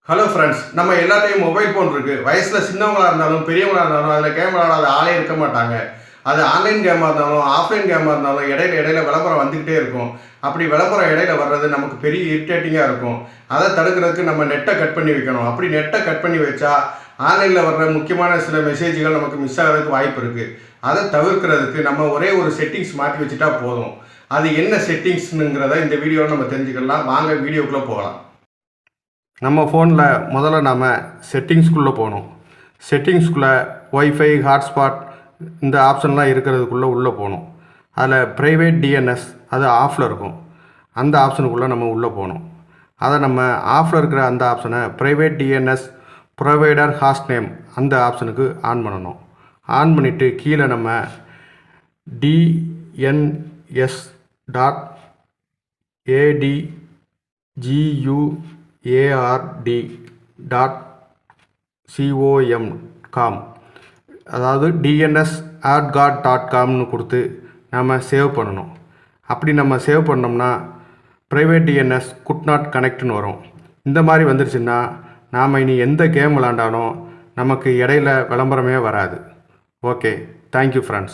Hello friends, நம்ம எல்லாத்தையும் mobile phone இருக்குது. வயசில் சின்னவங்களாக இருந்தாலும் பெரியவங்களாக இருந்தாலும் அதில் கேம் விளாடாத ஆளே இருக்க மாட்டாங்க. அது ஆன்லைன் கேமாக இருந்தாலும் ஆஃப்லைன் கேமாக இருந்தாலும் இடையில விளம்பரம் வந்துக்கிட்டே இருக்கும். அப்படி விளம்பரம் இடையில வர்றது நமக்கு பெரிய இரிட்டேட்டிங்காக இருக்கும். அதை தடுக்கிறதுக்கு நம்ம நெட்டை கட் பண்ணி வைக்கணும். அப்படி நெட்டை கட் பண்ணி வச்சா ஆன்லைனில் வர்ற முக்கியமான சில மெசேஜ்கள் நமக்கு மிஸ் ஆகிறதுக்கு வாய்ப்பு இருக்குது. அதை தவிர்க்கிறதுக்கு நம்ம ஒரே ஒரு செட்டிங்ஸ் மாற்றி வச்சுட்டா போதும். அது என்ன செட்டிங்ஸுங்கிறத இந்த வீடியோவில் நம்ம தெரிஞ்சுக்கலாம். வாங்க வீடியோக்குள்ளே போகலாம். நம்ம ஃபோனில் முதல்ல நாம் செட்டிங்ஸ்குள்ளே போகணும். செட்டிங்ஸ்குள்ளே ஒய்ஃபை, ஹாட்ஸ்பாட் இந்த ஆப்ஷன்லாம் இருக்கிறதுக்குள்ளே உள்ளே போகணும். அதில் ப்ரைவேட் டிஎன்எஸ் அது ஆஃபில் இருக்கும். அந்த ஆப்ஷனுக்குள்ளே நம்ம உள்ளே போகணும். அதை நம்ம ஆஃபில் இருக்கிற அந்த ஆப்ஷனை ப்ரைவேட் டிஎன்எஸ் ப்ரொவைடர் ஹாஸ்ட் நேம் அந்த ஆப்ஷனுக்கு ஆன் பண்ணணும். ஆன் பண்ணிவிட்டு கீழே நம்ம DNS.ADGUARD.com அதாவது DNS@god.comனு கொடுத்து நம்ம சேவ் பண்ணணும். அப்படி நம்ம சேவ் பண்ணோம்னா ப்ரைவேட் டிஎன்எஸ் குட் நாட் கனெக்ட்னு வரும். இந்த மாதிரி வந்துருச்சுன்னா நாம் இனி எந்த கேம் விளாண்டாலும் நமக்கு இடையில விளம்பரமே வராது. Okay, thank you friends.